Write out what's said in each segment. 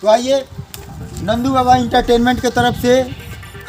तो आइए, नंदू बाबा इंटरटेनमेंट के तरफ से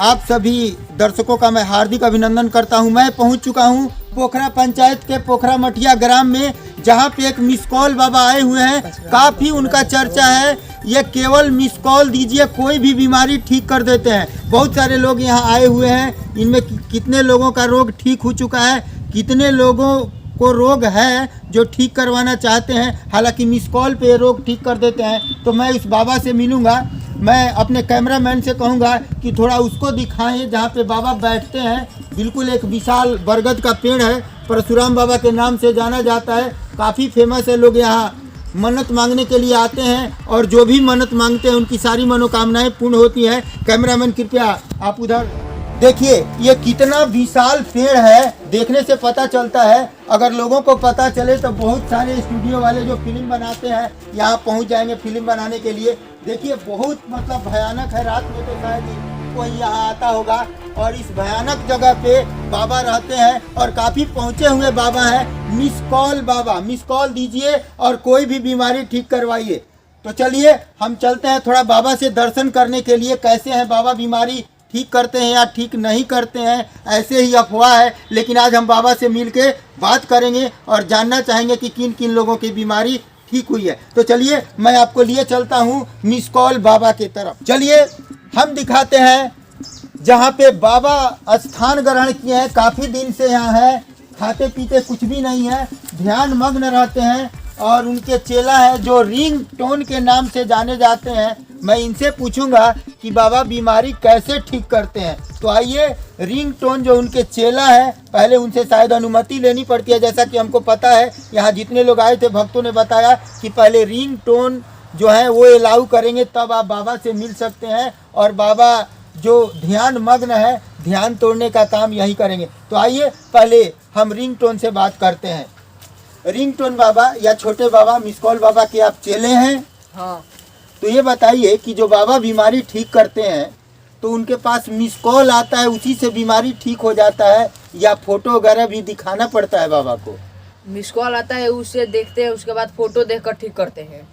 आप सभी दर्शकों का मैं हार्दिक अभिनंदन करता हूं। मैं पहुंच चुका हूं पोखरा पंचायत के पोखरा मठिया ग्राम में, जहां पे एक मिस कॉल बाबा आए हुए हैं। काफ़ी उनका चर्चा है। ये केवल मिस कॉल दीजिए, कोई भी बीमारी ठीक कर देते हैं। बहुत सारे लोग यहाँ आए हुए हैं। इनमें कितने लोगों का रोग ठीक हो चुका है, कितने लोगों को रोग है जो ठीक करवाना चाहते हैं। हालांकि मिस कॉल पे रोग ठीक कर देते हैं। तो मैं इस बाबा से मिलूँगा। मैं अपने कैमरामैन से कहूँगा कि थोड़ा उसको दिखाएं जहाँ पे बाबा बैठते हैं। बिल्कुल एक विशाल बरगद का पेड़ है, परशुराम बाबा के नाम से जाना जाता है। काफ़ी फेमस है। लोग यहाँ मन्नत मांगने के लिए आते हैं और जो भी मन्नत मांगते हैं उनकी सारी मनोकामनाएं पूर्ण होती हैं। कैमरामैन कृपया आप उधर देखिए, ये कितना विशाल पेड़ है। देखने से पता चलता है, अगर लोगों को पता चले तो बहुत सारे स्टूडियो वाले जो फिल्म बनाते हैं यहाँ पहुँच जाएंगे फिल्म बनाने के लिए। देखिए बहुत मतलब भयानक है। रात में तो शायद कोई यहाँ आता होगा और इस भयानक जगह पे बाबा रहते हैं और काफ़ी पहुँचे हुए बाबा हैं। मिस कॉल बाबा, मिस कॉल दीजिए और कोई भी बीमारी ठीक करवाइए। तो चलिए हम चलते हैं थोड़ा बाबा से दर्शन करने के लिए। कैसे हैं बाबा, बीमारी ठीक करते हैं या ठीक नहीं करते हैं, ऐसे ही अफवाह है। लेकिन आज हम बाबा से मिल के बात करेंगे और जानना चाहेंगे कि किन किन लोगों की बीमारी ठीक हुई है। तो चलिए मैं आपको लिए चलता हूँ मिस कॉल बाबा की तरफ। चलिए हम दिखाते हैं जहाँ पे बाबा स्थान ग्रहण किए हैं। काफ़ी दिन से यहाँ है, खाते पीते कुछ भी नहीं है, ध्यान मग्न रहते हैं। और उनके चेला है जो रिंग टोन के नाम से जाने जाते हैं। मैं इनसे पूछूंगा कि बाबा बीमारी कैसे ठीक करते हैं। तो आइए, रिंग टोन जो उनके चेला है, पहले उनसे शायद अनुमति लेनी पड़ती है। जैसा कि हमको पता है, यहाँ जितने लोग आए थे भक्तों ने बताया कि पहले रिंग टोन जो है वो अलाउ करेंगे, तब आप बाबा से मिल सकते हैं। और बाबा जो ध्यान मग्न है, ध्यान तोड़ने का काम यही करेंगे। तो आइए पहले हम रिंग टोन से बात करते हैं। रिंग टोन बाबा या छोटे बाबा, मिस कॉल बाबा के आप चेले हैं? हाँ। तो ये बताइए कि जो बाबा बीमारी ठीक करते हैं तो उनके पास मिस कॉल आता है, उसी से बीमारी ठीक हो जाता है, या फोटो वगैरह भी दिखाना पड़ता है बाबा को? मिस कॉल आता है, उससे देखते हैं, उसके बाद फोटो देखकर ठीक करते हैं।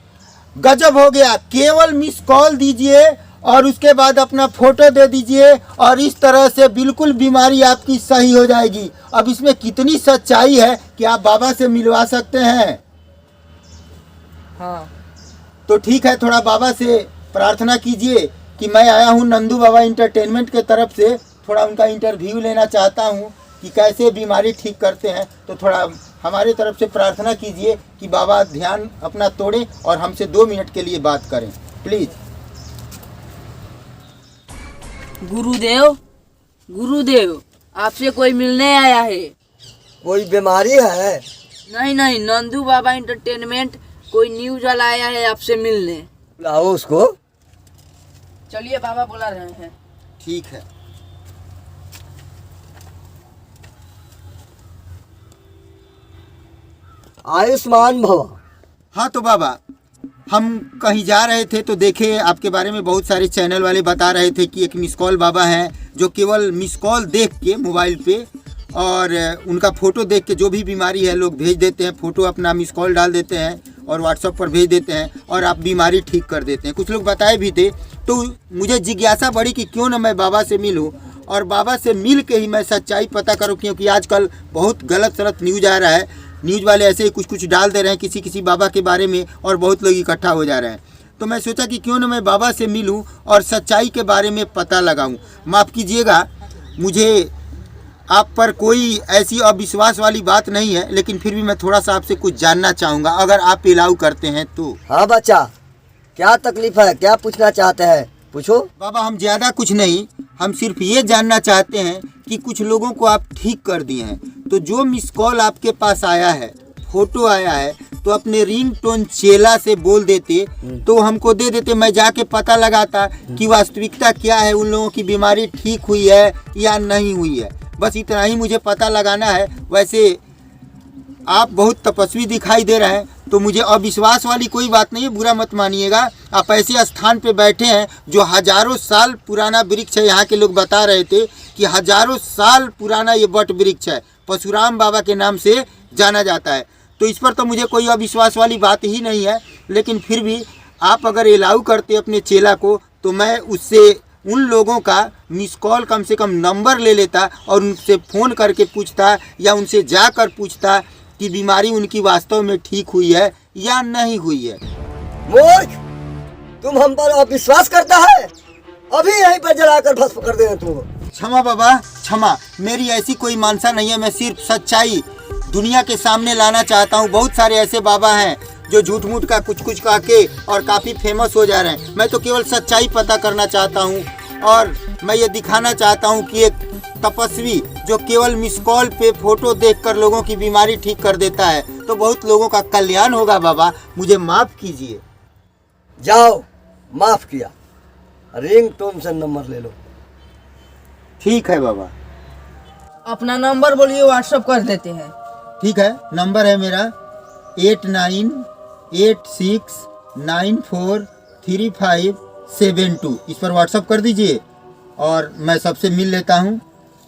गजब हो गया। केवल मिस कॉल दीजिए और उसके बाद अपना फोटो दे दीजिए और इस तरह से बिल्कुल बीमारी आपकी सही हो जाएगी। अब इसमें कितनी सच्चाई है कि आप बाबा से मिलवा सकते हैं। हाँ। तो ठीक है, थोड़ा बाबा से प्रार्थना कीजिए कि मैं आया हूँ नंदू बाबा इंटरटेनमेंट के तरफ से, थोड़ा उनका इंटरव्यू लेना चाहता हूँ कि कैसे बीमारी ठीक करते हैं। तो थोड़ा हमारे तरफ से प्रार्थना कीजिए कि बाबा ध्यान अपना तोड़ें और हमसे 2 मिनट के लिए बात करें, प्लीज़। गुरुदेव, गुरुदेव, आपसे कोई मिलने आया है। कोई बीमारी है? नहीं नहीं, नंदू बाबा इंटरटेनमेंट कोई न्यूज वाला आया है आपसे मिलने। बुलाओ उसको। चलिए, बाबा बुला रहे हैं। ठीक है। आयुष्मान भव। हाँ तो बाबा, हम कहीं जा रहे थे तो देखे आपके बारे में बहुत सारे चैनल वाले बता रहे थे कि एक मिस कॉल बाबा हैं जो केवल मिस कॉल देख के मोबाइल पे और उनका फ़ोटो देख के जो भी बीमारी है लोग भेज देते हैं, फ़ोटो अपना मिस कॉल डाल देते हैं और व्हाट्सएप पर भेज देते हैं और आप बीमारी ठीक कर देते हैं। कुछ लोग बताए भी थे। तो मुझे जिज्ञासा बढ़ी कि क्यों ना मैं बाबा से मिलूं और बाबा से मिल के ही मैं सच्चाई पता करूं, क्योंकि आजकल बहुत गलत सलत न्यूज आ रहा है। न्यूज़ वाले ऐसे ही कुछ कुछ डाल दे रहे हैं किसी किसी बाबा के बारे में और बहुत लोग इकट्ठा हो जा रहे हैं। तो मैं सोचा कि क्यों ना मैं बाबा से मिलूं और सच्चाई के बारे में पता लगाऊं। माफ़ कीजिएगा, मुझे आप पर कोई ऐसी अविश्वास वाली बात नहीं है, लेकिन फिर भी मैं थोड़ा सा आपसे कुछ जानना चाहूँगा, अगर आप अलाउ करते हैं तो। हाँ बच्चा, क्या तकलीफ है, क्या पूछना चाहते हैं, पूछो। बाबा हम ज़्यादा कुछ नहीं, हम सिर्फ ये जानना चाहते हैं कि कुछ लोगों को आप ठीक कर दिए हैं। तो जो मिस कॉल आपके पास आया है, फोटो आया है, तो अपने रिंग टोन चेला से बोल देते तो हमको दे देते, मैं जाके पता लगाता कि वास्तविकता क्या है, उन लोगों की बीमारी ठीक हुई है या नहीं हुई है। बस इतना ही मुझे पता लगाना है। वैसे आप बहुत तपस्वी दिखाई दे रहे हैं, तो मुझे अविश्वास वाली कोई बात नहीं है, बुरा मत मानिएगा। आप ऐसे स्थान पे बैठे हैं जो हजारों साल पुराना वृक्ष है। यहाँ के लोग बता रहे थे कि हजारों साल पुराना ये वट वृक्ष है, परशुराम बाबा के नाम से जाना जाता है। तो इस पर तो मुझे कोई अविश्वास वाली बात ही नहीं है, लेकिन फिर भी आप अगर अलाउ करते अपने चेला को तो मैं उससे उन लोगों का मिस कॉल कम से कम नंबर ले लेता और उनसे फ़ोन करके पूछता या उनसे जाकर पूछता कि बीमारी उनकी वास्तव में ठीक हुई है या नहीं हुई है। मूर्ख, तुम हम पर अविश्वास करता है? अभी यहीं पर जलाकर भस्म कर देना तुम। क्षमा बाबा, क्षमा। मेरी ऐसी कोई मानसा नहीं है, मैं सिर्फ सच्चाई दुनिया के सामने लाना चाहता हूँ। बहुत सारे ऐसे बाबा हैं जो झूठ मूठ का कुछ कुछ कह के और काफ़ी फेमस हो जा रहे हैं। मैं तो केवल सच्चाई पता करना चाहता हूँ और मैं ये दिखाना चाहता हूँ कि एक तपस्वी जो केवल मिस कॉल पे फोटो देखकर लोगों की बीमारी ठीक कर देता है तो बहुत लोगों का कल्याण होगा। बाबा मुझे माफ़ कीजिए। जाओ, माफ किया। रिंग टोन से नंबर ले लो। ठीक है बाबा। अपना नंबर बोलिए, व्हाट्सअप कर देते हैं। ठीक है, नंबर है मेरा 8986943572। इस पर व्हाट्सअप कर दीजिए और मैं सबसे मिल लेता हूँ।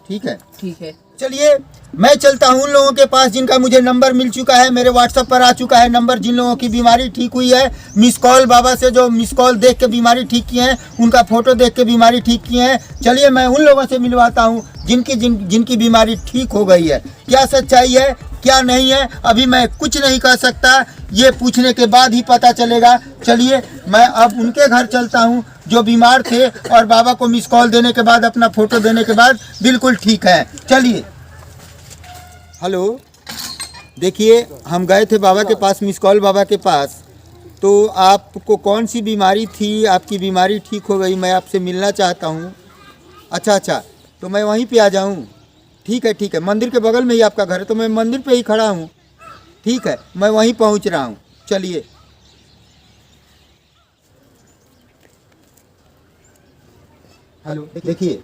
ठीक है, ठीक है। चलिए मैं चलता हूँ उन लोगों के पास जिनका मुझे नंबर मिल चुका है, मेरे व्हाट्सएप पर आ चुका है नंबर। जिन लोगों की बीमारी ठीक हुई है, मिस कॉल बाबा से जो मिस कॉल देख के बीमारी ठीक किए हैं, उनका फोटो देख के बीमारी ठीक किए हैं। चलिए मैं उन लोगों से मिलवाता हूँ जिनकी बीमारी ठीक हो गई है। क्या सच्चाई है क्या नहीं है अभी मैं कुछ नहीं कह सकता, ये पूछने के बाद ही पता चलेगा। चलिए मैं अब उनके घर चलता हूँ जो बीमार थे और बाबा को मिस कॉल देने के बाद, अपना फोटो देने के बाद बिल्कुल ठीक है। चलिए। हेलो, देखिए हम गए थे बाबा के पास, मिस कॉल बाबा के पास। तो आपको कौन सी बीमारी थी? आपकी बीमारी ठीक हो गई, मैं आपसे मिलना चाहता हूँ। अच्छा, तो मैं वहीं पे आ जाऊँ? ठीक है, मंदिर के बगल में ही आपका घर है, तो मैं मंदिर पे ही खड़ा हूँ। ठीक है, मैं वहीं पहुँच रहा हूँ। चलिए। हेलो, देखिए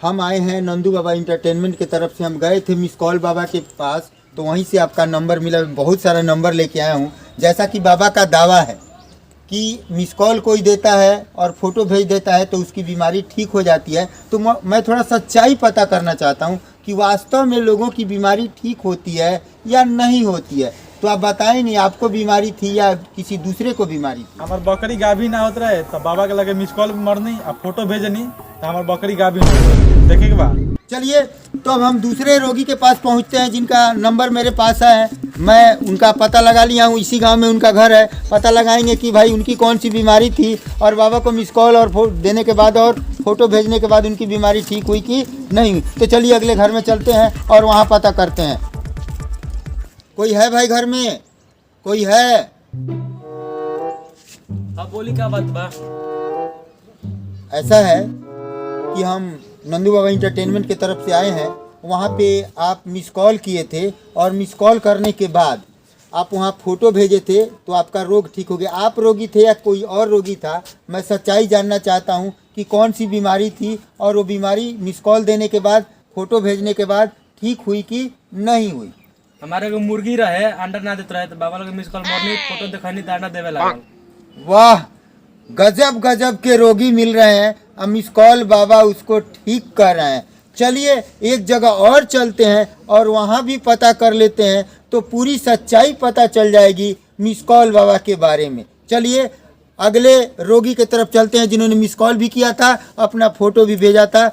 हम आए हैं नंदू बाबा इंटरटेनमेंट की तरफ से। हम गए थे मिस कॉल बाबा के पास तो वहीं से आपका नंबर मिला। बहुत सारा नंबर लेके आया हूँ। जैसा कि बाबा का दावा है कि मिस कॉल कोई देता है और फोटो भेज देता है तो उसकी बीमारी ठीक हो जाती है, तो मैं थोड़ा सच्चाई पता करना चाहता हूँ कि वास्तव में लोगों की बीमारी ठीक होती है या नहीं होती है। तो आप बताएं, नहीं आपको बीमारी थी या किसी दूसरे को बीमारी थी? हमार बकरी गाभी ना होत रहे तो बाबा के लगे मिस कॉल मरनी और फोटो भेजनी तो हमार बकरी गाभी ना देखे के बाद। चलिए तो अब हम दूसरे रोगी के पास पहुंचते हैं जिनका नंबर मेरे पास है। मैं उनका पता लगा लिया हूँ, इसी गांव में उनका घर है। पता लगाएंगे कि भाई उनकी कौन सी बीमारी थी और बाबा को मिस कॉल और देने के बाद और फोटो भेजने के बाद उनकी बीमारी ठीक हुई कि नहीं हुई। तो चलिए अगले घर में चलते हैं और वहाँ पता करते हैं। कोई है भाई घर में? कोई है? अब बोली क्या बात बा? ऐसा है कि हम नंदू बाबा इंटरटेनमेंट की तरफ से आए हैं। वहाँ पे आप मिस कॉल किए थे और मिस कॉल करने के बाद आप वहाँ फ़ोटो भेजे थे तो आपका रोग ठीक हो गया। आप रोगी थे या कोई और रोगी था? मैं सच्चाई जानना चाहता हूँ कि कौन सी बीमारी थी और वो बीमारी मिस कॉल देने के बाद, फ़ोटो भेजने के बाद ठीक हुई कि नहीं हुई। हमारे को मुर्गी रहे, अंडा ना देते रहे तो बाबा लोग मिस कॉल मरनी, फोटो दिखानी तो अंडा देवे लागल। वाह, गजब गजब के रोगी मिल रहे हैं। अब मिस कॉल बाबा उसको ठीक कर रहे हैं। चलिए एक जगह और चलते हैं और वहाँ भी पता कर लेते हैं तो पूरी सच्चाई पता चल जाएगी मिस कॉल बाबा के बारे में। चलिए अगले रोगी की तरफ चलते हैं जिन्होंने मिस कॉल भी किया था, अपना फ़ोटो भी भेजा था।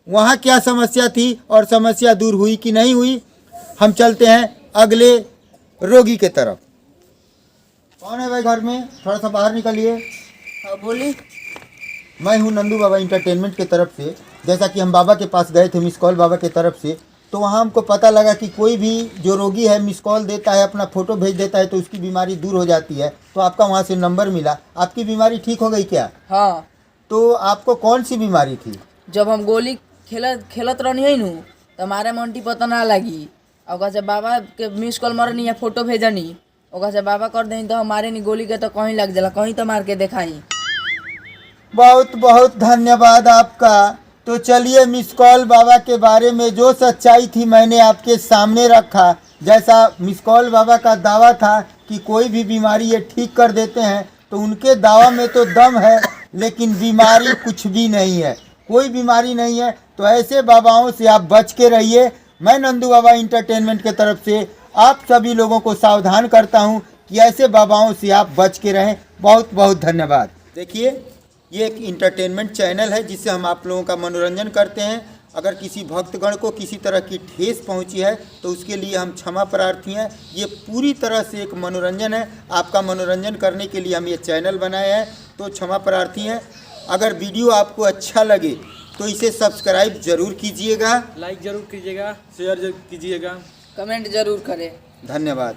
वहाँ क्या समस्या थी और समस्या दूर हुई कि नहीं हुई, हम चलते हैं अगले रोगी के तरफ। कौन है भाई घर में? थोड़ा सा बाहर निकलिए। हाँ बोली। मैं हूँ नंदू बाबा इंटरटेनमेंट की तरफ से। जैसा कि हम बाबा के पास गए थे मिस कॉल बाबा की तरफ से, तो वहाँ हमको पता लगा कि कोई भी जो रोगी है मिस कॉल देता है, अपना फ़ोटो भेज देता है तो उसकी बीमारी दूर हो जाती है। तो आपका वहाँ से नंबर मिला। आपकी बीमारी ठीक हो गई क्या? हाँ। तो आपको कौन सी बीमारी थी? जब हम गोली खेलत रहनी है नू तो हमारे मंटी पता ना लगी। और से बाबा के मिस कॉल मरनी या फोटो भेजनी, और से बाबा कर दें तो हमारे नहीं गोली के तो कहीं लग जाला, कहीं तो मार के दिखाई। बहुत बहुत धन्यवाद आपका। तो चलिए मिस कॉल बाबा के बारे में जो सच्चाई थी मैंने आपके सामने रखा। जैसा मिस कॉल बाबा का दावा था कि कोई भी बीमारी ये ठीक कर देते हैं, तो उनके दावा में तो दम है लेकिन बीमारी कुछ भी नहीं है, कोई बीमारी नहीं है। तो ऐसे बाबाओं से आप बच के रहिए। मैं नंदू बाबा इंटरटेनमेंट की तरफ से आप सभी लोगों को सावधान करता हूं कि ऐसे बाबाओं से आप बच के रहें। बहुत बहुत धन्यवाद। देखिए, ये एक इंटरटेनमेंट चैनल है जिससे हम आप लोगों का मनोरंजन करते हैं। अगर किसी भक्तगण को किसी तरह की ठेस पहुंची है तो उसके लिए हम क्षमा प्रार्थी हैं। ये पूरी तरह से एक मनोरंजन है, आपका मनोरंजन करने के लिए हम ये चैनल बनाए हैं, तो क्षमा प्रार्थी हैं। अगर वीडियो आपको अच्छा लगे तो इसे सब्सक्राइब जरूर कीजिएगा, लाइक जरूर कीजिएगा, शेयर कीजिएगा। कमेंट जरूर करें। धन्यवाद।